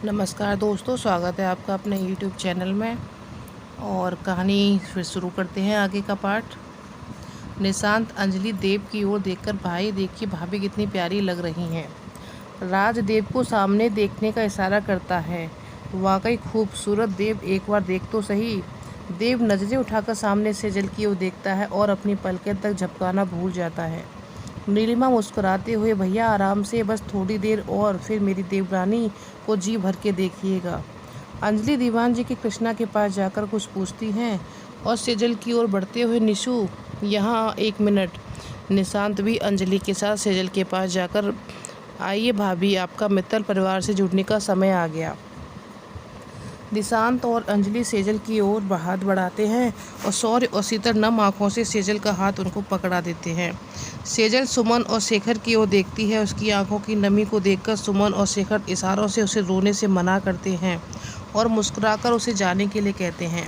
नमस्कार दोस्तों, स्वागत है आपका अपने YouTube चैनल में। और कहानी फिर शुरू करते हैं आगे का पार्ट। निशांत अंजलि देव की ओर देखकर, भाई देखिए भाभी कितनी प्यारी लग रही हैं। राज देव को सामने देखने का इशारा करता है। वाकई खूबसूरत देव, एक बार देख तो सही। देव नजरें उठाकर सामने से जल की ओर देखता है और अपनी पलकें तक झपकाना भूल जाता है। नीलिमा मुस्कुराते हुए, भैया आराम से, बस थोड़ी देर और, फिर मेरी देवरानी को जी भर के देखिएगा। अंजलि दीवान जी की कृष्णा के पास जाकर कुछ पूछती हैं और सेजल की ओर बढ़ते हुए, निशु यहाँ 1 मिनट। निशांत भी अंजलि के साथ सेजल के पास जाकर, आइए भाभी, आपका मित्तल परिवार से जुड़ने का समय आ गया। निशांत और अंजलि सेजल की ओर हाथ बढ़ाते हैं और शौर्य और शीतल नम आँखों से सेजल का हाथ उनको पकड़ा देते हैं। सेजल सुमन और शेखर की ओर देखती है। उसकी आंखों की नमी को देखकर सुमन और शेखर इशारों से उसे रोने से मना करते हैं और मुस्कुराकर उसे जाने के लिए कहते हैं।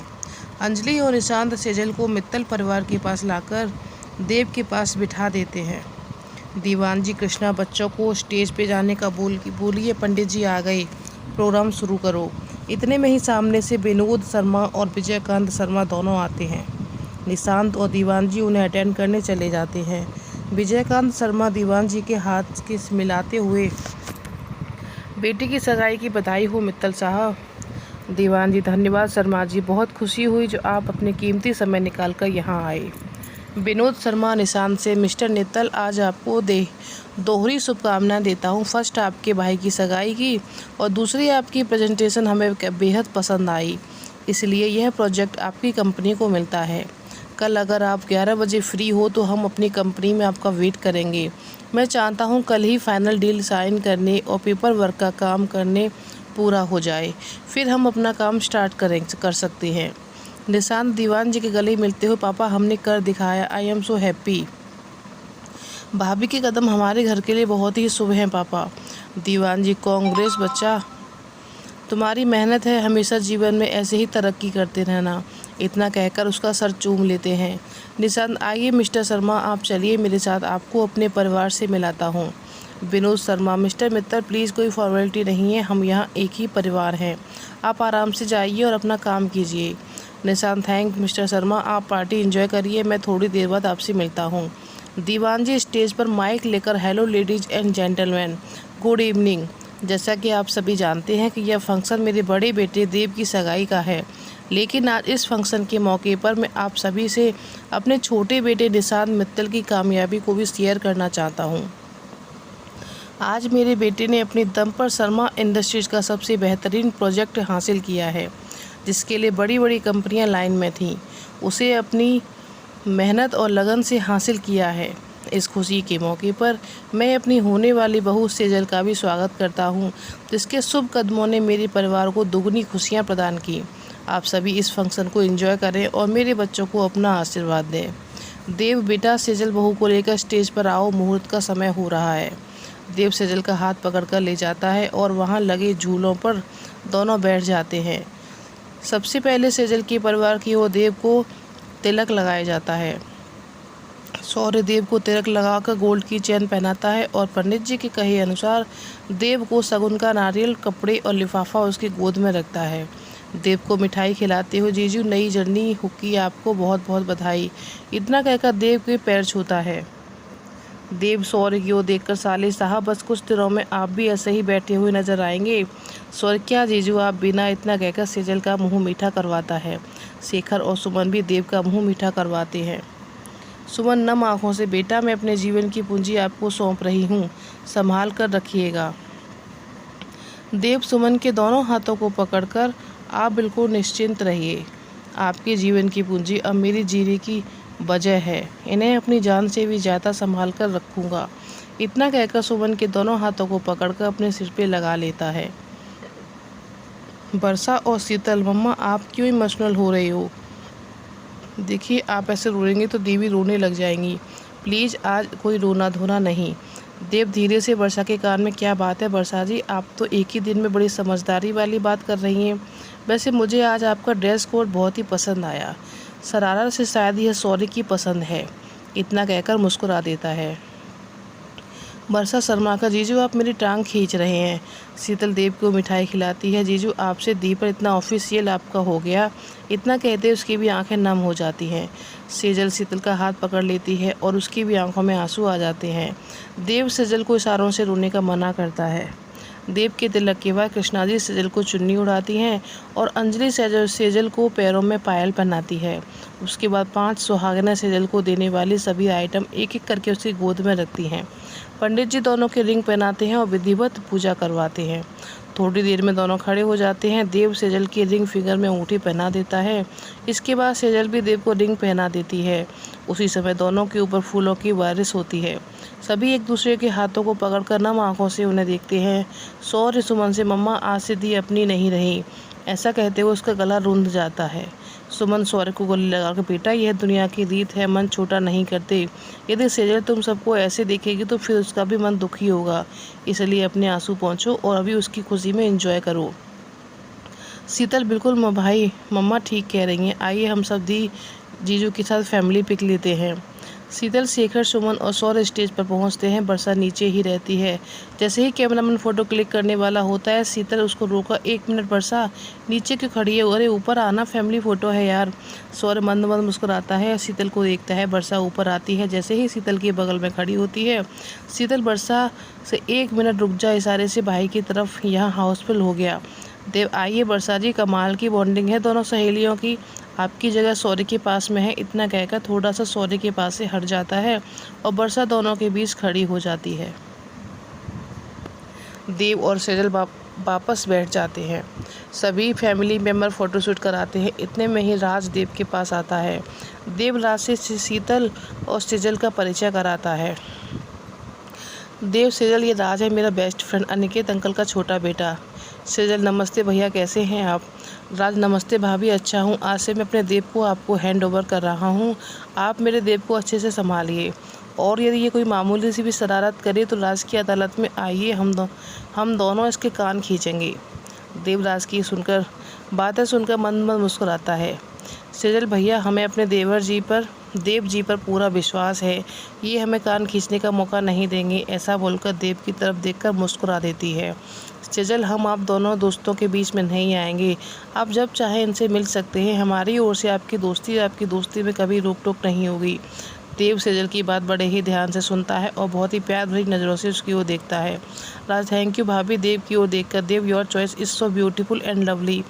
अंजलि और निशांत सेजल को मित्तल परिवार के पास लाकर देव के पास बिठा देते हैं। दीवान जी कृष्णा बच्चों को स्टेज पे जाने का बोलिए, पंडित जी आ गए, प्रोग्राम शुरू करो। इतने में ही सामने से विनोद शर्मा और विजयकांत शर्मा दोनों आते हैं। निशांत और दीवान जी उन्हें अटेंड करने चले जाते हैं। विजयकांत शर्मा दीवान जी के हाथ के मिलाते हुए, बेटी की सगाई की बधाई हो मित्तल साहब। दीवान जी, धन्यवाद शर्मा जी, बहुत खुशी हुई जो आप अपने कीमती समय निकाल कर यहाँ आए। विनोद शर्मा निशांत से, मिस्टर नित्तल, आज आपको दोहरी शुभकामनाएं देता हूँ। फर्स्ट आपके भाई की सगाई की और दूसरी आपकी प्रेजेंटेशन हमें बेहद पसंद आई, इसलिए यह प्रोजेक्ट आपकी कंपनी को मिलता है। कल अगर आप 11 बजे फ्री हो तो हम अपनी कंपनी में आपका वेट करेंगे। मैं चाहता हूँ कल ही फाइनल डील साइन करने और पेपर वर्क का काम करने पूरा हो जाए, फिर हम अपना काम स्टार्ट कर सकते हैं। निशांत दीवान जी के गले मिलते हुए, पापा हमने कर दिखाया, आई एम सो हैप्पी। भाभी के कदम हमारे घर के लिए बहुत ही शुभ हैं पापा। दीवान जी, कांग्रेस बच्चा, तुम्हारी मेहनत है, हमेशा जीवन में ऐसे ही तरक्की करते रहना। इतना कहकर उसका सर चूम लेते हैं। निशांत, आइए मिस्टर शर्मा, आप चलिए मेरे साथ, आपको अपने परिवार से मिलाता हूँ। विनोद शर्मा, मिस्टर मित्तल प्लीज़, कोई फॉर्मेलिटी नहीं है, हम यहाँ एक ही परिवार हैं, आप आराम से जाइए और अपना काम कीजिए। निशांत, थैंक मिस्टर शर्मा, आप पार्टी एंजॉय करिए, मैं थोड़ी देर बाद आपसे मिलता हूँ। दीवान जी स्टेज पर माइक लेकर, hello ladies and gentleman, good evening. जैसा कि आप सभी जानते हैं कि यह फंक्शन मेरे बड़े बेटे देव की सगाई का है, लेकिन आज इस फंक्शन के मौके पर मैं आप सभी से अपने छोटे बेटे निशांत मित्तल की कामयाबी को भी शेयर करना चाहता हूँ। आज मेरे बेटे ने अपने दम पर शर्मा इंडस्ट्रीज़ का सबसे बेहतरीन प्रोजेक्ट हासिल किया है, जिसके लिए बड़ी बड़ी कंपनियां लाइन में थीं। उसे अपनी मेहनत और लगन से हासिल किया है। इस खुशी के मौके पर मैं अपनी होने वाली बहू सेजल का भी स्वागत करता हूं, जिसके शुभ कदमों ने मेरे परिवार को दुगनी खुशियां प्रदान की। आप सभी इस फंक्शन को एंजॉय करें और मेरे बच्चों को अपना आशीर्वाद दें। देव बेटा, सेजल बहू को लेकर स्टेज पर आओ, मुहूर्त का समय हो रहा है। देव सेजल का हाथ पकड़कर ले जाता है और वहां लगे झूलों पर दोनों बैठ जाते हैं। सबसे पहले सेजल के परिवार की ओर देव को तिलक लगाया जाता है। शौर्य देव को तिलक लगाकर गोल्ड की चेन पहनाता है और पंडित जी के कहे अनुसार देव को शगुन का नारियल, कपड़े और लिफाफा उसकी गोद में रखता है। देव को मिठाई खिलाते हुए, जीजू नई जर्नी की आपको बहुत बहुत बधाई, इतना कहकर देव के पैर छूता है। देव शौर्य की ओर देखकर, साले साहब बस कुछ दिनों में आप भी ऐसे ही बैठे हुए नजर आएंगे। शौर्य, क्या जीजू आप बिना, इतना कहकर सेजल का मुंह मीठा करवाता है। शेखर और सुमन भी देव का मुंह मीठा करवाते हैं। सुमन नम आंखों से, बेटा मैं अपने जीवन की पूंजी आपको सौंप रही हूँ, संभाल कर रखिएगा। देव सुमन के दोनों हाथों को पकड़कर, आप बिल्कुल निश्चिंत रहिए, आपके जीवन की पूंजी अब मेरी जीने की वजह है, इन्हें अपनी जान से भी ज़्यादा संभाल कर रखूँगा। इतना कहकर सुमन के दोनों हाथों को पकड़कर अपने सिर पे लगा लेता है। वर्षा और शीतल, मम्मा आप क्यों इमोशनल हो रही हो? देखिए, आप ऐसे रोएंगे तो देवी रोने लग जाएंगी, प्लीज़ आज कोई रोना धोना नहीं। देव धीरे से वर्षा के कान में, क्या बात है वर्षा जी, आप तो एक ही दिन में बड़ी समझदारी वाली बात कर रही हैं। वैसे मुझे आज आपका ड्रेस कोड बहुत ही पसंद आया, शरारा से शायद यह शौर्य की पसंद है। इतना कहकर मुस्कुरा देता है। बरसा शर्मा का जीजू आप मेरी टांग खींच रहे हैं। शीतल देव को मिठाई खिलाती है। जीजू आपसे दी पर इतना ऑफिशियल आपका हो गया। इतना कहते उसकी भी आंखें नम हो जाती हैं। सेजल शीतल का हाथ पकड़ लेती है और उसकी भी आंखों में आंसू आ जाते हैं। देव सेजल को इशारों से रोने का मना करता है। देव के तिलक के बाद कृष्णा जी सेजल को चुन्नी उड़ाती हैं और अंजलि सेजल को पैरों में पायल पहनाती है। उसके बाद 5 सुहागिनें सेजल को देने वाली सभी आइटम एक एक करके उसकी गोद में रखती हैं। पंडित जी दोनों के रिंग पहनाते हैं और विधिवत पूजा करवाते हैं। थोड़ी देर में दोनों खड़े हो जाते हैं। देव सेजल की रिंग फिंगर में अंगूठी पहना देता है। इसके बाद सेजल भी देव को रिंग पहना देती है। उसी समय दोनों के ऊपर फूलों की बारिश होती है। सभी एक दूसरे के हाथों को पकड़कर नम आंखों से उन्हें देखते हैं। सॉरी सुमन से मम्मा आज से दी अपनी नहीं रही, ऐसा कहते हुए उसका गला रूंध जाता है। सुमन सौर्य को गले लगाकर बेटा यह दुनिया की रीत है, मन छोटा नहीं करते। यदि सेजल तुम सबको ऐसे देखेगी तो फिर उसका भी मन दुखी होगा, इसलिए अपने आंसू पोंछो और अभी उसकी खुशी में एंजॉय करो। शीतल बिल्कुल भाई मम्मा ठीक कह रही हैं, आइए हम सब दी जीजू के साथ फैमिली पिक लेते हैं। शीतल, शेखर, सुमन और सौर्य स्टेज पर पहुंचते हैं। बरसा नीचे ही रहती है। जैसे ही कैमरामैन फ़ोटो क्लिक करने वाला होता है शीतल उसको रोका, 1 मिनट बरसा नीचे क्यों खड़ी है, अरे ऊपर आना, फैमिली फ़ोटो है यार। सौर्य मंद मंद मुस्कुराता है, शीतल को देखता है। बरसा ऊपर आती है। जैसे ही शीतल के बगल में खड़ी होती है शीतल बरसा से 1 मिनट रुक जा इशारे से भाई की तरफ, यहाँ हाउसफुल हो गया। देव, आइए बरसा जी, कमाल की बॉन्डिंग है दोनों सहेलियों की, आपकी जगह सौर्य के पास में है। इतना कहकर थोड़ा सा सौर्य के पास से हट जाता है और बरसा दोनों के बीच खड़ी हो जाती है। देव और सेजल वापस बैठ जाते हैं। सभी फैमिली मेम्बर फ़ोटोशूट कराते हैं। इतने में ही राज देव के पास आता है। देव राज से शीतल और सेजल का परिचय कराता है। देव, सेजल ये राज है मेरा बेस्ट फ्रेंड, अनिकेत अंकल का छोटा बेटा। सेजल, नमस्ते भैया, कैसे हैं आप? राज, नमस्ते भाभी, अच्छा हूँ। आज से मैं अपने देव को आपको हैंड ओवर कर रहा हूँ, आप मेरे देव को अच्छे से संभालिए और यदि ये कोई मामूली सी भी शरारत करे तो राज की अदालत में आइए, हम दोनों इसके कान खींचेंगे। देवराज की बातें सुनकर मंद मंद मुस्कुराता है। सेजल, भैया हमें अपने देव जी पर पूरा विश्वास है, ये हमें कान खींचने का मौका नहीं देंगे, ऐसा बोलकर देव की तरफ देखकर मुस्कुरा देती है। सेजल, हम आप दोनों दोस्तों के बीच में नहीं आएंगे, आप जब चाहें इनसे मिल सकते हैं, हमारी ओर से आपकी दोस्ती में कभी रोक टोक नहीं होगी। देव सेजल की बात बड़े ही ध्यान से सुनता है और बहुत ही प्यार भरी नज़रों से उसकी ओर देखता है। राज, थैंक यू भाभी। देव की ओर देखकर, Dev, your choice is so beautiful and lovely.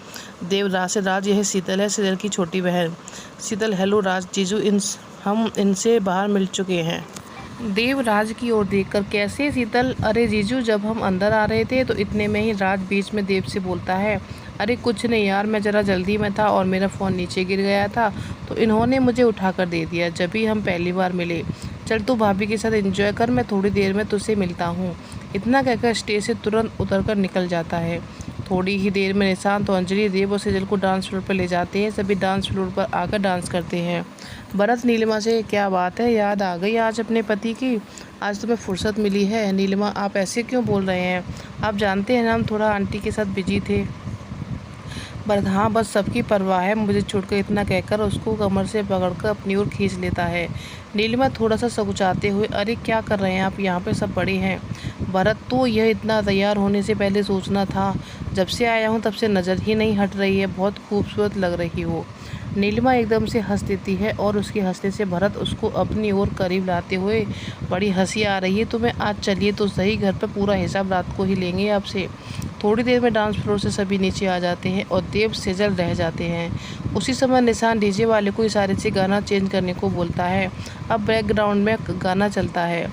Dev Raj से, राज यह शीतल है, सेजल की छोटी बहन। शीतल, हेलो राज, जीजू हम इनसे बाहर मिल चुके हैं। देव राज की ओर देखकर, कैसे शीतल? अरे जीजू, जब हम अंदर आ रहे थे तो इतने में ही राज बीच में देव से बोलता है, अरे कुछ नहीं यार, मैं ज़रा जल्दी में था और मेरा फ़ोन नीचे गिर गया था तो इन्होंने मुझे उठा कर दे दिया जब भी हम पहली बार मिले। चल तू भाभी के साथ एंजॉय कर, मैं थोड़ी देर में तुझसे मिलता हूँ। इतना कहकर स्टेज से तुरंत उतरकर निकल जाता है। थोड़ी ही देर में निशांत और अंजलि देव और सेजल को डांस फ्लोर पर ले जाते हैं। सभी डांस फ्लोर पर आकर डांस करते हैं। भरत नीलिमा से, क्या बात है, याद आ गई आज अपने पति की? आज तुम्हें फुर्सत मिली है? नीलिमा, आप ऐसे क्यों बोल रहे हैं? आप जानते हैं ना, हम थोड़ा आंटी के साथ बिजी थे। भरत, हाँ बस सबकी परवाह है मुझे छोड़कर। इतना कहकर उसको कमर से पकड़कर अपनी ओर खींच लेता है। नीलिमा थोड़ा सा सकुचाते हुए, अरे क्या कर रहे हैं आप, यहाँ पे सब बड़े हैं। भरत, तो यह इतना तैयार होने से पहले सोचना था, जब से आया हूँ तब से नज़र ही नहीं हट रही है, बहुत खूबसूरत लग रही हो। नीलिमा एकदम से हंस देती है और उसके हंसने से भरत उसको अपनी ओर करीब लाते हुए, बड़ी हंसी आ रही है तुम्हें, आज चलिए तो सही, घर पर पूरा हिसाब रात को ही लेंगे आपसे। थोड़ी देर में डांस फ्लोर से सभी नीचे आ जाते हैं और देव सेजल रह जाते हैं। उसी समय निशान डीजे वाले को इशारे से गाना चेंज करने को बोलता है। अब बैकग्राउंड में गाना चलता है।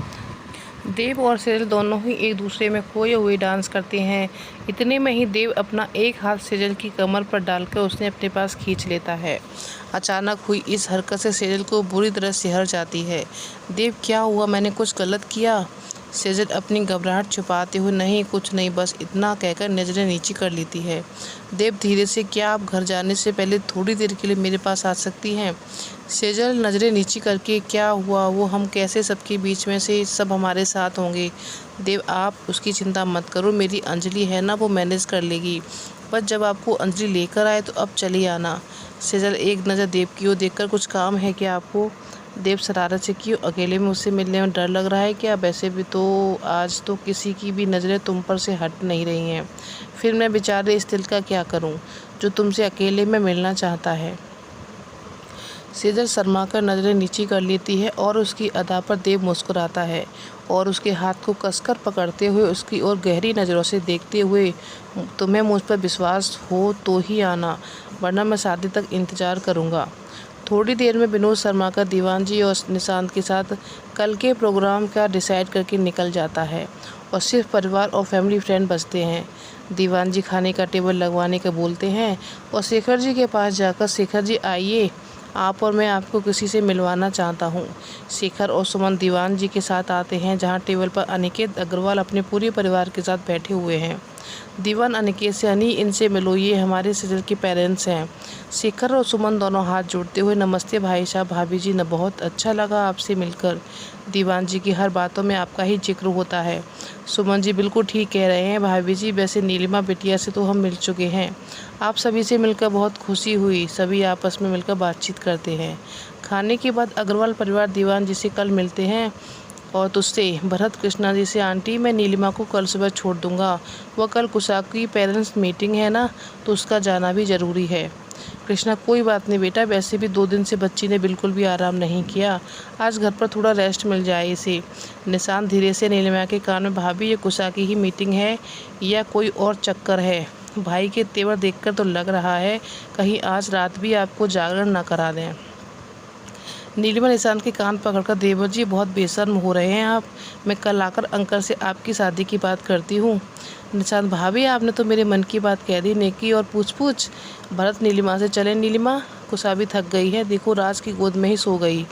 देव और सेजल दोनों ही एक दूसरे में खोए हुए डांस करते हैं। इतने में ही देव अपना एक हाथ सेजल की कमर पर डालकर उसने अपने पास खींच लेता है। अचानक हुई इस हरकत से सेजल को बुरी तरह सिहर जाती है। देव, क्या हुआ, मैंने कुछ गलत किया? सेजल अपनी घबराहट छुपाते हुए, नहीं कुछ नहीं, बस इतना कहकर नज़रें नीची कर लेती है। देव धीरे से, क्या आप घर जाने से पहले थोड़ी देर के लिए मेरे पास आ सकती हैं? सेजल नज़रें नीची करके, क्या हुआ, वो हम कैसे सबके बीच में से सब हमारे साथ होंगे? देव, आप उसकी चिंता मत करो, मेरी अंजलि है ना, वो मैनेज कर लेगी, बस जब आपको अंजलि लेकर आए तो अब चली आना। सेजल एक नज़र देव की ओर देखकर, कुछ काम है क्या आपको? देव शरारत से, क्यों अकेले में उससे मिलने में डर लग रहा है क्या? वैसे भी तो आज तो किसी की भी नज़रें तुम पर से हट नहीं रही हैं, फिर मैं बेचारे इस दिल का क्या करूं जो तुमसे अकेले में मिलना चाहता है। सेजल शर्मा कर नज़रें नीची कर लेती है और उसकी अदा पर देव मुस्कुराता है और उसके हाथ को कसकर पकड़ते हुए उसकी ओर गहरी नज़रों से देखते हुए, तुम्हें मुझ पर विश्वास हो तो ही आना, वरना मैं शादी तक इंतज़ार करूँगा। थोड़ी देर में विनोद शर्मा का दीवान जी और निशांत के साथ कल के प्रोग्राम का डिसाइड करके निकल जाता है और सिर्फ परिवार और फैमिली फ्रेंड बचते हैं। दीवान जी खाने का टेबल लगवाने का बोलते हैं और शेखर जी के पास जाकर, शेखर जी आइए, आप और मैं आपको किसी से मिलवाना चाहता हूँ। शेखर और सुमन दीवान जी के साथ आते हैं, जहाँ टेबल पर अनिकेत अग्रवाल अपने पूरे परिवार के साथ बैठे हुए हैं। दीवान अनिकेत से, अनी इनसे मिलो, ये हमारे सेजल के पेरेंट्स हैं। शेखर और सुमन दोनों हाथ जोड़ते हुए, नमस्ते भाई साहब, भाभी जी, न बहुत अच्छा लगा आपसे मिलकर। दीवान जी की हर बातों में आपका ही जिक्र होता है। सुमन जी बिल्कुल ठीक कह रहे हैं भाभी जी, वैसे नीलिमा बिटिया से तो हम मिल चुके हैं, आप सभी से मिलकर बहुत खुशी हुई, सभी आपस में मिलकर बातचीत करते हैं। खाने के बाद अग्रवाल परिवार दीवान जी से, कल मिलते हैं और तुझसे। भरत कृष्णा जी से, आंटी मैं नीलिमा को कल सुबह छोड़ दूंगा, वह कल कुशा की पेरेंट्स मीटिंग है ना, तो उसका जाना भी ज़रूरी है। कृष्णा कोई बात नहीं बेटा, वैसे भी 2 दिन से बच्ची ने बिल्कुल भी आराम नहीं किया, आज घर पर थोड़ा रेस्ट मिल जाए इसे। निशांत धीरे से नीलिमा के कान में, भाभी ये कुशा की ही मीटिंग है या कोई और चक्कर है? भाई के तेवर देखकर तो लग रहा है कहीं आज रात भी आपको जागरण न करा दें। नीलिमा निशांत के कान पकड़कर, देवर जी बहुत बेशर्म हो रहे हैं आप, मैं कल आकर अंकल से आपकी शादी की बात करती हूँ। निशांत, भाभी आपने तो मेरे मन की बात कह दी, नेकी और पूछ। भरत नीलिमा से, चले नीलिमा, कुशा भी थक गई है, देखो राज की गोद में ही सो गई।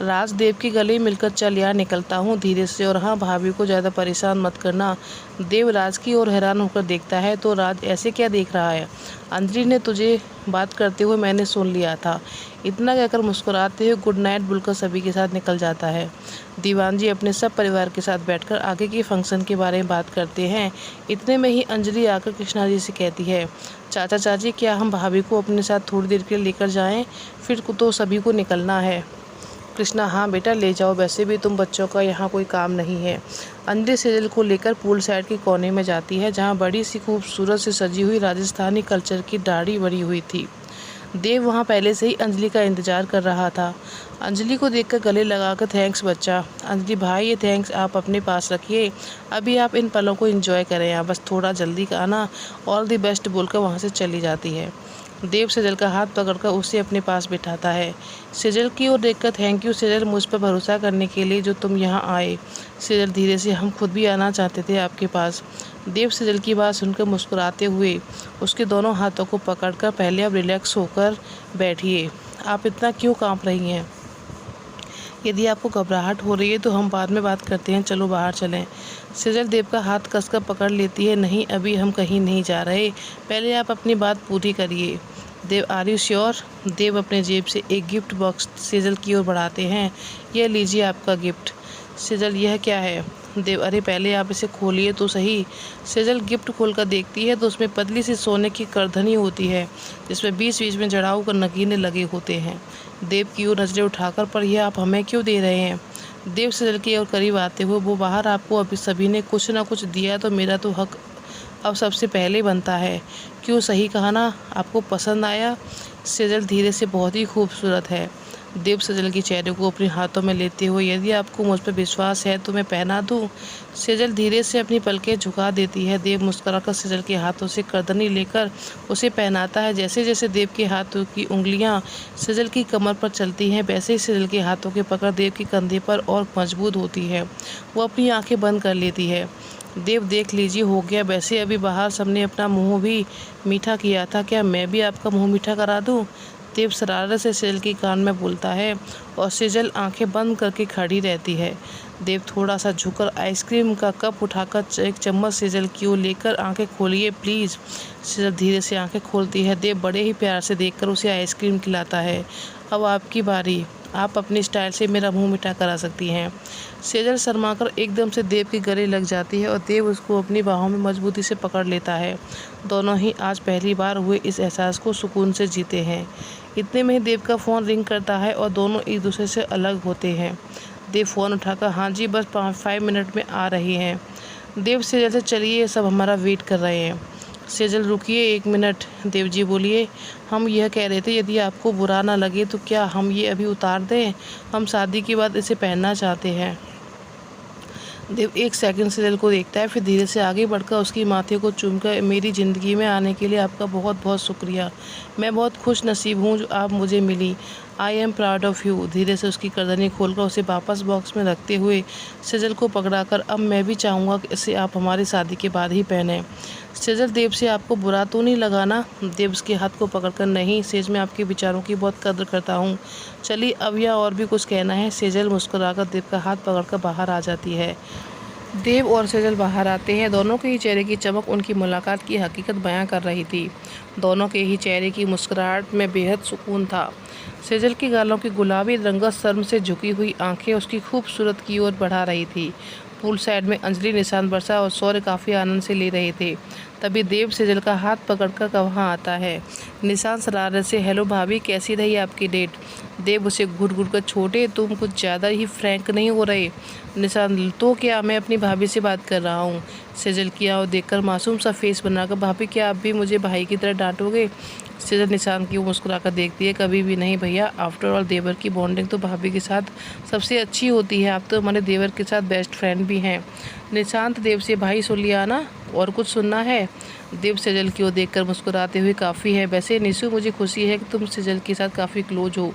राज, देव के गले मिलकर चल यार, निकलता हूँ धीरे से, और हाँ भाभी को ज़्यादा परेशान मत करना। देव राज की ओर हैरान होकर देखता है, तो राज ऐसे क्या देख रहा है? अंजलि ने तुझे बात करते हुए मैंने सुन लिया था। इतना कहकर मुस्कुराते हुए गुड नाइट बोलकर सभी के साथ निकल जाता है। दीवान जी अपने सब परिवार के साथ बैठकर आगे के फंक्शन के बारे में बात करते हैं। इतने में ही अंजलि आकर कृष्णा जी से कहती है, चाचा चाची, क्या हम भाभी को अपने साथ थोड़ी देर के लिए लेकर जाएं? फिर तो सभी को निकलना है। कृष्णा, हाँ बेटा ले जाओ, वैसे भी तुम बच्चों का यहाँ कोई काम नहीं है। अंजलि सेजल को लेकर पूल साइड के कोने में जाती है, जहाँ बड़ी सी खूबसूरत से सजी हुई राजस्थानी कल्चर की दाढ़ी बनी हुई थी। देव वहाँ पहले से ही अंजलि का इंतजार कर रहा था। अंजलि को देखकर गले लगाकर, थैंक्स बच्चा। अंजलि, भाई ये थैंक्स आप अपने पास रखिए, अभी आप इन पलों को एंजॉय करें, यहाँ बस थोड़ा जल्दी का आना, ऑल द बेस्ट बोलकर वहाँ से चली जाती है। देव सेजल का हाथ पकड़कर उसे अपने पास बिठाता है। सेजल की ओर देखकर, थैंक यू सेजल, मुझ पर भरोसा करने के लिए, जो तुम यहाँ आए। सेजल धीरे से, हम खुद भी आना चाहते थे आपके पास। देव सेजल की बात सुनकर मुस्कुराते हुए उसके दोनों हाथों को पकड़कर, पहले आप रिलैक्स होकर बैठिए, आप इतना क्यों कांप रही हैं? यदि आपको घबराहट हो रही है तो हम बाद में बात करते हैं, चलो बाहर चलें। सेजल देव का हाथ कसकर पकड़ लेती है, नहीं अभी हम कहीं नहीं जा रहे, पहले आप अपनी बात पूरी करिए। देव, आर यू श्योर? देव अपने जेब से एक गिफ्ट बॉक्स सेजल की ओर बढ़ाते हैं, यह लीजिए आपका गिफ्ट। सेजल, यह क्या है? देव, अरे पहले आप इसे खोलिए तो सही। सेजल गिफ्ट खोलकर देखती है तो उसमें पतली सी सोने की करधनी होती है, जिसमें बीच बीच में जड़ाऊ कर नगीने लगे होते हैं। देव की ओर नजरें उठाकर, पर यह आप हमें क्यों दे रहे हैं? देव सेजल की ओर करीब आते हुए, वो बाहर आपको अभी सभी ने कुछ ना कुछ दिया, तो मेरा तो हक अब सबसे पहले बनता है। क्यों, सही कहा ना, आपको पसंद आया? सेजल धीरे से, बहुत ही खूबसूरत है। देव सेजल के चेहरे को अपने हाथों में लेते हुए, यदि आपको मुझ पर विश्वास है तो मैं पहना दूं। सेजल धीरे से अपनी पलकें झुका देती है। देव मुस्कुराकर सेजल के हाथों से करदनी लेकर उसे पहनाता है। जैसे जैसे देव के हाथों की उंगलियां सेजल की कमर पर चलती हैं, वैसे ही सेजल के हाथों की पकड़ देव के कंधे पर और मजबूत होती है। वो अपनी आंखें बंद कर लेती है। देव, देख लीजिए हो गया, वैसे अभी बाहर सबने अपना मुंह भी मीठा किया था, क्या मैं भी आपका मुंह मीठा करा दूं? देव शरारत से सेजल के कान में बोलता है और सेजल आंखें बंद करके खड़ी रहती है। देव थोड़ा सा झुककर आइसक्रीम का कप उठाकर एक चम्मच सेजल की ओर लेकर, आंखें खोलिए प्लीज़। सेजल धीरे से आंखें खोलती है। देव बड़े ही प्यार से देखकर उसे आइसक्रीम खिलाता है। अब आपकी बारी, आप अपनी स्टाइल से मेरा मुंह मीठा करा सकती हैं। सेजल शर्माकर एकदम से देव के गले लग जाती है और देव उसको अपनी बाहों में मजबूती से पकड़ लेता है। दोनों ही आज पहली बार हुए इस एहसास को सुकून से जीते हैं। इतने में ही देव का फ़ोन रिंग करता है और दोनों एक दूसरे से अलग होते हैं। देव फ़ोन उठाकर, हाँ जी बस 5 मिनट में आ रही हैं। देव सेजल से, चलिए सब हमारा वेट कर रहे हैं। सेजल, रुकिए 1 मिनट। देव जी बोलिए। हम यह कह रहे थे यदि आपको बुरा ना लगे तो क्या हम ये अभी उतार दें? हम शादी के बाद इसे पहनना चाहते हैं। देव 1 सेकंड सेजल को देखता है, फिर धीरे से आगे बढ़कर उसकी माथे को चूमकर, मेरी ज़िंदगी में आने के लिए आपका बहुत बहुत शुक्रिया। मैं बहुत खुश नसीब हूँ जो आप मुझे मिली। I am proud of you. धीरे से उसकी गर्दनें खोलकर उसे वापस बॉक्स में रखते हुए सेजल को पकड़ाकर, अब मैं भी चाहूँगा कि इसे आप हमारी शादी के बाद ही पहनें। सेजल, देव से आपको बुरा तो नहीं लगा ना? देव उसके हाथ को पकड़कर, नहीं सेज, मैं आपके विचारों की बहुत कद्र करता हूँ। चलिए अब या और भी कुछ कहना है? सेजल मुस्कुराकर देव का हाथ पकड़कर बाहर आ जाती है। देव और सेजल बाहर आते हैं। दोनों के ही चेहरे की चमक उनकी मुलाकात की हकीकत बयां कर रही थी। दोनों के ही चेहरे की मुस्कुराहट में बेहद सुकून था। सेजल की गालों की गुलाबी रंगत, शर्म से झुकी हुई आंखें उसकी खूबसूरत की ओर बढ़ा रही थी। पूल साइड में अंजलि, निशांत, वर्षा और सौर्य काफ़ी आनंद से ले रहे थे। तभी देव सेजल का हाथ पकड़कर वहाँ आता है। निशांत शरारत से, हेलो भाभी, कैसी रही आपकी डेट? देव उसे घूर घूर कर, छोटे तुम कुछ ज़्यादा ही फ्रैंक नहीं हो रहे? निशांत, तो क्या, मैं अपनी भाभी से बात कर रहा हूँ। सेजल की ओर देखकर मासूम सा फेस बनाकर, भाभी क्या आप भी मुझे भाई की तरह डांटोगे? सेजल निशांत की ओर मुस्कुराकर देखती है, कभी भी नहीं भैया, आफ्टर ऑल देवर की बॉन्डिंग तो भाभी के साथ सबसे अच्छी होती है। आप तो हमारे देवर के साथ बेस्ट फ्रेंड भी हैं। निशांत देव से, भाई सुन लिया ना, और कुछ सुनना है? देव सेजल की ओर देखकर मुस्कुराते हुए, काफ़ी है। वैसे निशु, मुझे खुशी है कि तुम सेजल के साथ काफ़ी क्लोज हो।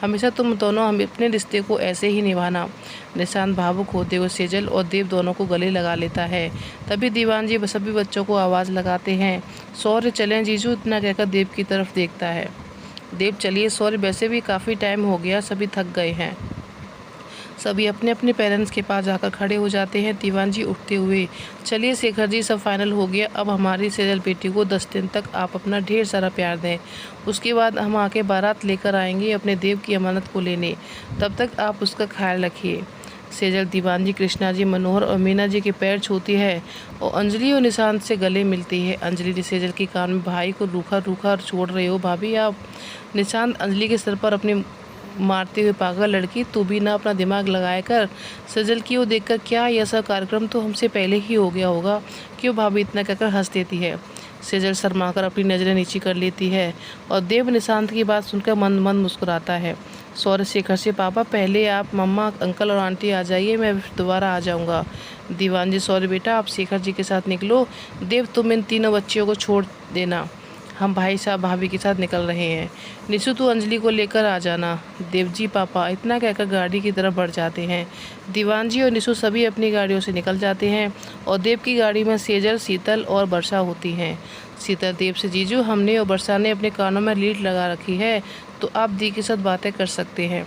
हमेशा तुम दोनों हम अपने रिश्ते को ऐसे ही निभाना। निशांत भावुक होते हुए सेजल और देव दोनों को गले लगा लेता है। तभी दीवान जी सभी बच्चों को आवाज़ लगाते हैं, सौर्य चलें जीजू। इतना कहकर देव की तरफ देखता है। देव, चलिए सौर्य, वैसे भी काफ़ी टाइम हो गया, सभी थक गए हैं। सभी अपने अपने पेरेंट्स के पास जाकर खड़े हो जाते हैं। दीवान जी उठते हुए, चलिए शेखर जी, सब फाइनल हो गया। अब हमारी सेजल बेटी को 10 दिन तक आप अपना ढेर सारा प्यार दें। उसके बाद हम आके बारात लेकर आएंगे अपने देव की अमानत को लेने। तब तक आप उसका ख्याल रखिए। सेजल दीवान जी, कृष्णा जी, मनोहर और मीना जी के पैर छूती है और अंजलि और निशांत से गले मिलती है। अंजलि ने सेजल के कान में, भाई को रूखा रूखा छोड़ रहे हो भाभी आप? निशांत अंजलि के सर पर अपनी मारते हुए, पागल लड़की, तू भी ना अपना दिमाग लगाया कर। सेजल की ओर देखकर, क्या यह सब कार्यक्रम तो हमसे पहले ही हो गया होगा, क्यों भाभी? इतना कहकर हंस देती है। सेजल शर्माकर अपनी नज़रें नीची कर लेती है और देव निशांत की बात सुनकर मंद मंद मुस्कुराता है। सौर्य शेखर से, पापा पहले आप मम्मा, अंकल और आंटी आ जाइए, मैं दोबारा आ जाऊंगा। दीवान जी, सौर्य बेटा आप शेखर जी के साथ निकलो। देव, तुम इन तीनों बच्चियों को छोड़ देना, हम भाई साहब भाभी के साथ निकल रहे हैं। निशु, तू अंजलि को लेकर आ जाना। देव जी, पापा। इतना कहकर गाड़ी की तरफ बढ़ जाते हैं। दीवान जी और निशु सभी अपनी गाड़ियों से निकल जाते हैं और देव की गाड़ी में सेजल, शीतल और वर्षा होती हैं। शीतल देव से, जीजू, हमने और वर्षा ने अपने कानों में लीड लगा रखी है, तो आप दी के साथ बातें कर सकते हैं।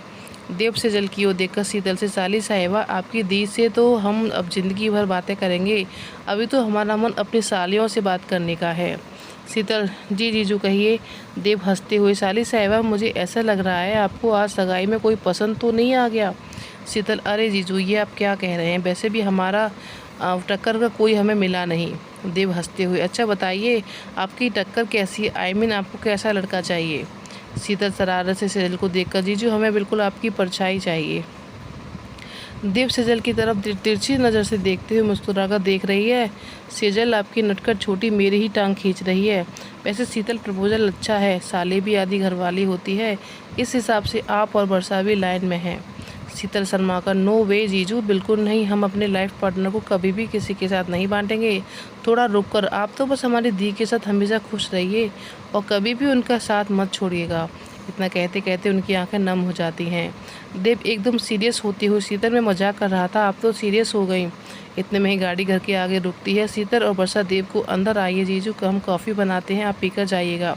देव सेजल की ओर देखकर शीतल से, साली साहिबा, आपकी दी से तो हम अब ज़िंदगी भर बातें करेंगे, अभी तो हमारा मन अपनी सालियों से बात करने का है। शीतल, जी जीजू कहिए। देव हंसते हुए, साली साहिबा, मुझे ऐसा लग रहा है आपको आज सगाई में कोई पसंद तो नहीं आ गया? शीतल, अरे जीजू, ये आप क्या कह रहे हैं, वैसे भी हमारा टक्कर का कोई हमें मिला नहीं। देव हंसते हुए, अच्छा बताइए आपकी टक्कर कैसी है, आई मीन आपको कैसा लड़का चाहिए? शीतल शरारत से सेजल को देखकर, जीजू हमें बिल्कुल आपकी परछाई चाहिए। देव सेजल की तरफ तिरछी नज़र से देखते हुए मुस्कुराकर देख रही है। सेजल, आपकी नटखट छोटी मेरी ही टांग खींच रही है। वैसे शीतल, प्रपोजल अच्छा है, साले भी आधी घरवाली होती है, इस हिसाब से आप और वर्षा भी लाइन में हैं। शीतल शर्माकर, नो वे जीजू, बिल्कुल नहीं, हम अपने लाइफ पार्टनर को कभी भी किसी के साथ नहीं बांटेंगे। थोड़ा रुक कर, आप तो बस हमारी दी के साथ हमेशा खुश रहिए और कभी भी उनका साथ मत छोड़िएगा। इतना कहते कहते उनकी आंखें नम हो जाती हैं। देव एकदम सीरियस होती हुई, शीतल, मैं मजाक कर रहा था, आप तो सीरियस हो गई। इतने में ही गाड़ी घर के आगे रुकती है। शीतल और वर्षा देव को, अंदर आइए जीजू, हम कॉफ़ी बनाते हैं, आप पीकर जाइएगा।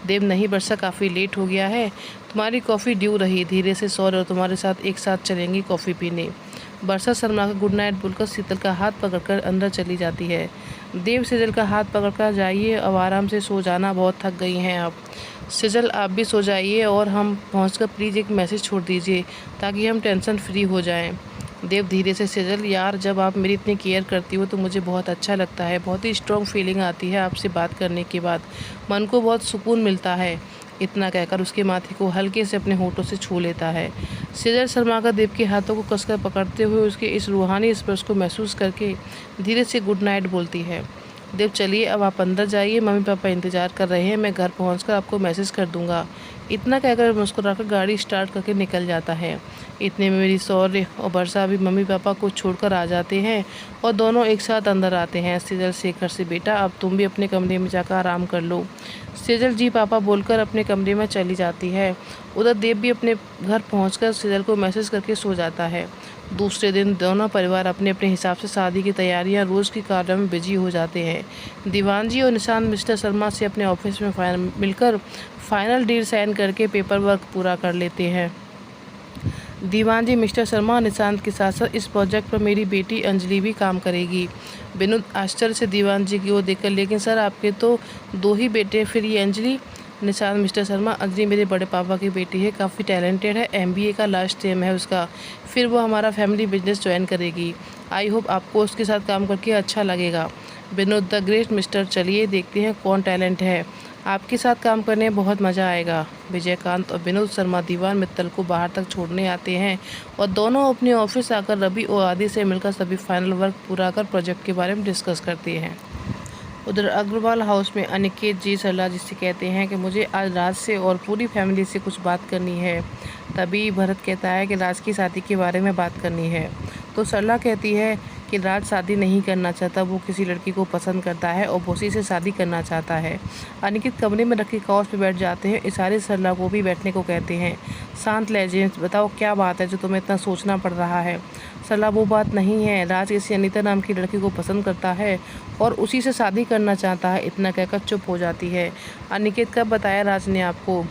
देव, नहीं वर्षा, काफ़ी लेट हो गया है, तुम्हारी कॉफ़ी ड्यू रही, धीरे से सौर्य और तुम्हारे साथ एक साथ चलेंगी कॉफ़ी पीने। वर्षा शर्मा का गुड नाइट बोलकर शीतल का हाथ पकड़कर अंदर चली जाती है। देव सेजल का हाथ पकड़कर, जाइए अब आराम से सो जाना, बहुत थक गई हैं आप। सेजल आप भी सो जाइए और हम पहुंचकर प्लीज़ एक मैसेज छोड़ दीजिए ताकि हम टेंशन फ्री हो जाएं। देव धीरे से सेजल यार जब आप मेरी इतनी केयर करती हो तो मुझे बहुत अच्छा लगता है, बहुत ही स्ट्रॉन्ग फीलिंग आती है आपसे बात करने के बाद, मन को बहुत सुकून मिलता है। इतना कहकर उसके माथे को हल्के से अपने होठों से छू लेता है। सेजल शर्मा का देव के हाथों को कसकर पकड़ते हुए उसके इस रूहानी स्पर्श को महसूस करके धीरे से गुड नाइट बोलती है। देव चलिए अब आप अंदर जाइए, मम्मी पापा इंतज़ार कर रहे हैं, मैं घर पहुंचकर आपको मैसेज कर दूंगा। इतना कहकर मुस्कुराकर गाड़ी स्टार्ट करके निकल जाता है। इतने में मेरी शौर्य और वर्षा भी मम्मी पापा को छोड़कर आ जाते हैं और दोनों एक साथ अंदर आते हैं। सेजल शेखर से बेटा अब तुम भी अपने कमरे में जाकर आराम कर लो। सेजल जी पापा बोलकर अपने कमरे में चली जाती है। उधर देव भी अपने घर पहुंचकर सेजल को मैसेज करके सो जाता है। दूसरे दिन दोनों परिवार अपने अपने हिसाब से शादी की तैयारियां रोज़ की कार्य में बिजी हो जाते हैं। दीवान जी और निशांत मिस्टर शर्मा से अपने ऑफिस में मिलकर फाइनल डील साइन करके पेपर वर्क पूरा कर लेते हैं। दीवान जी मिस्टर शर्मा और निशांत के साथ साथ इस प्रोजेक्ट पर मेरी बेटी अंजलि भी काम करेगी। विनोद आश्चर्य से दीवान जी की ओर देखकर लेकिन सर आपके तो 2 ही बेटे, फिर ये अंजलि? निशांत मिस्टर शर्मा अंजलि मेरे बड़े पापा की बेटी है, काफ़ी टैलेंटेड है, MBA का लास्ट टर्म है उसका, फिर वो हमारा फैमिली बिजनेस ज्वाइन करेगी। आई होप आपको उसके साथ काम करके अच्छा लगेगा। विनोद द ग्रेट मिस्टर चलिए देखते हैं कौन टैलेंट है, आपके साथ काम करने में बहुत मज़ा आएगा। विजयकांत और विनोद शर्मा दीवान मित्तल को बाहर तक छोड़ने आते हैं और दोनों अपने ऑफिस आकर रवि और आदि से मिलकर सभी फाइनल वर्क पूरा कर प्रोजेक्ट के बारे में डिस्कस करते हैं। उधर अग्रवाल हाउस में अनिकेत जी सरला जी से कहते हैं कि मुझे आज राज से और पूरी फैमिली से कुछ बात करनी है। तभी भरत कहता है कि राज की शादी के बारे में बात करनी है। तो सरला कहती है कि राज शादी नहीं करना चाहता, वो किसी लड़की को पसंद करता है और उसी से शादी करना चाहता है। अनिकेत कमरे में रखी काउच पे बैठ जाते हैं, इशारे सरला को भी बैठने को कहते हैं। शांत लेजेंस बताओ क्या बात है जो तुम्हें इतना सोचना पड़ रहा है। सरला वो बात नहीं है, राज किसी अनीता नाम की लड़की को पसंद करता है और उसी से शादी करना चाहता है। इतना कहकर चुप हो जाती है। अनिकेत कब बताया राज ने आपको?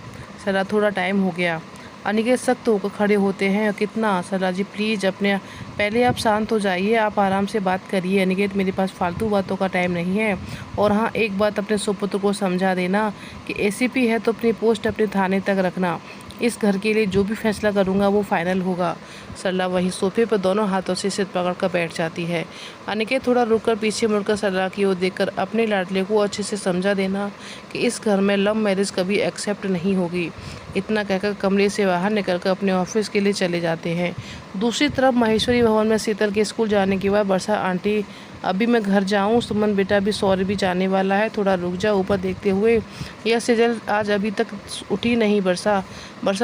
सरला थोड़ा टाइम हो गया। अनिकेत सख्त होकर खड़े होते हैं। कितना? सरला जी प्लीज़ अपने पहले आप शांत हो जाइए, आप आराम से बात करिए। अनिकेत मेरे पास फालतू बातों का टाइम नहीं है। और हाँ एक बात अपने सुपुत्र को समझा देना कि ACP है तो अपनी पोस्ट अपने थाने तक रखना। इस घर के लिए जो भी फैसला करूँगा वो फाइनल होगा। सरला वहीं सोफे पर दोनों हाथों से सिर पकड़कर बैठ जाती है। अनिकेत थोड़ा रुककर पीछे मुड़कर सरला की ओर देखकर अपने लाडले को अच्छे से समझा देना कि इस घर में लव मैरिज कभी एक्सेप्ट नहीं होगी। इतना कहकर कमरे से बाहर निकलकर अपने ऑफिस के लिए चले जाते हैं। दूसरी तरफ महेश्वरी भवन में शीतल के स्कूल जाने के बाद वर्षा आंटी अभी मैं घर जाऊं, सुमन बेटा भी सौर्य भी जाने वाला है, थोड़ा रुक जा। ऊपर देखते हुए यह सेजल आज अभी तक उठी नहीं। वर्षा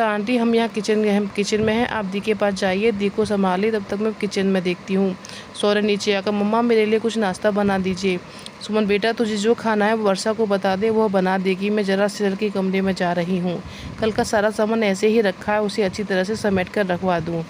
आंटी हम यहाँ किचन में हैं, आप दी के पास जाइए, दी को संभालिए, तब तक मैं किचन में देखती हूँ। सौर्य नीचे आकर मम्मा मेरे लिए कुछ नाश्ता बना दीजिए। सुमन बेटा तुझे जो खाना है वो वर्षा को बता दे, वो बना देगी। मैं ज़रा सेजल के कमरे में जा रही हूँ, कल का सारा सामान ऐसे ही रखा है, उसे अच्छी तरह से समेट कर रखवा दूँ।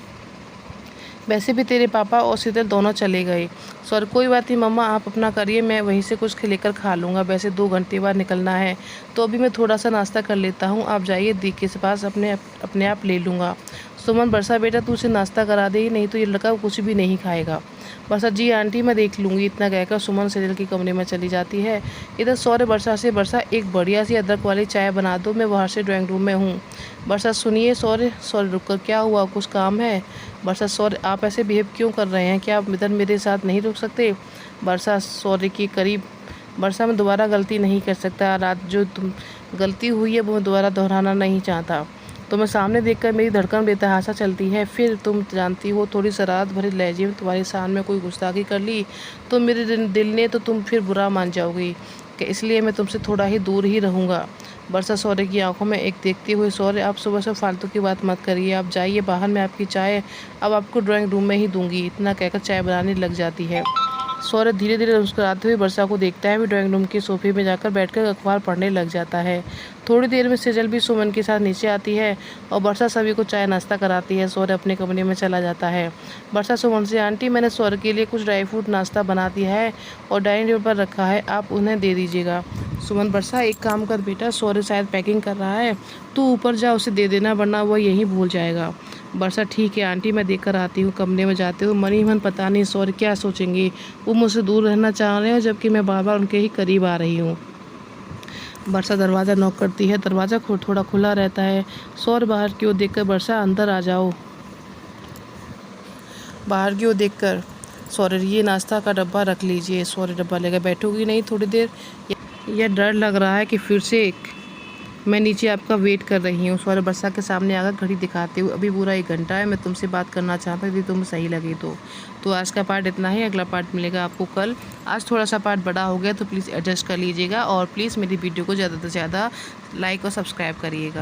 वैसे भी तेरे पापा और शीतल दोनों चले गए। सर कोई बात नहीं मम्मा, आप अपना करिए, मैं वहीं से कुछ लेकर खा लूँगा। वैसे 2 घंटे बाद निकलना है तो अभी मैं थोड़ा सा नाश्ता कर लेता हूँ, आप जाइए, दी के पास अपने आप ले लूँगा। सुमन वर्षा बेटा तू उसे नाश्ता करा दे, नहीं तो ये लड़का कुछ भी नहीं खाएगा। वर्षा जी आंटी मैं देख लूँगी। इतना कहकर सुमन सेजल के कमरे में चली जाती है। इधर सौर्य वर्षा से वर्षा एक बढ़िया सी अदरक वाली चाय बना दो, मैं बाहर से ड्राइंग रूम में हूँ। वर्षा सुनिए सौर्य रुक कर, क्या हुआ, कुछ काम है? वर्षा सौर्य आप ऐसे बिहेव क्यों कर रहे हैं, क्या आप इधर मेरे साथ नहीं रुक सकते? वर्षा सौर्य के करीब, वर्षा मैं दोबारा गलती नहीं कर सकता, रात जो तुम गलती हुई है वो मैं दोबारा दोहराना नहीं चाहता। तो मैं सामने देखकर मेरी धड़कन बेतहाशा चलती है। फिर तुम जानती हो थोड़ी शरारत भरी लहजे में तुम्हारे सामने कोई गुस्ताखी कर ली तो मेरे दिल ने तो तुम फिर बुरा मान जाओगी, कि इसलिए मैं तुमसे थोड़ा ही दूर ही रहूँगा। वर्षा सौर्य की आंखों में एक देखते हुए, सौर्य आप सुबह से फालतू की बात मत करिए, आप जाइए बाहर, मैं आपकी चाय अब आपको ड्राइंग रूम में ही दूंगी। इतना कहकर चाय बनाने लग जाती है। सौर्य धीरे धीरे मुस्कुराते हुए वर्षा को देखता है, भी ड्राइंग रूम के सोफे में जाकर बैठकर अखबार पढ़ने लग जाता है। थोड़ी देर में सेजल भी सुमन के साथ नीचे आती है और वर्षा सभी को चाय नाश्ता कराती है। सौर्य अपने कमरे में चला जाता है। वर्षा सुमन से आंटी मैंने सौर्य के लिए कुछ ड्राई फ्रूट नाश्ता बना दिया है और डाइनिंग टेबल पर रखा है, आप उन्हें दे दीजिएगा। सुमन वर्षा एक काम कर बेटा, सौर्य शायद पैकिंग कर रहा है, तू ऊपर जा उसे दे देना, वरना वह यहीं भूल जाएगा। वर्षा ठीक है आंटी मैं देकर आती हूँ। कमरे में जाते हुए मन ही मन पता नहीं सौर्य क्या सोचेंगे, वो मुझसे दूर रहना चाह रहे हैं जबकि मैं बार बार उनके ही करीब आ रही हूँ। वर्षा दरवाज़ा नॉक करती है। दरवाज़ा थोड़ा खुला रहता है। सौर्य बाहर की ओर देखकर वर्षा, अंदर आ जाओ। बाहर की ओर देखकर सौर्य, ये नाश्ता का डब्बा रख लीजिए। सौर्य डब्बा लेकर, बैठोगी नहीं थोड़ी देर? यह डर लग रहा है कि फिर से मैं नीचे आपका वेट कर रही हूँ। सौर्य वर्षा के सामने आकर घड़ी दिखाते हुए, अभी पूरा 1 घंटा है, मैं तुमसे बात करना चाहता थी, तुम्हें सही लगे तो आज का पार्ट इतना ही। अगला पार्ट मिलेगा आपको कल। आज थोड़ा सा पार्ट बड़ा हो गया तो प्लीज़ एडजस्ट कर लीजिएगा और प्लीज़ मेरी वीडियो को ज़्यादा से ज़्यादा लाइक और सब्सक्राइब करिएगा।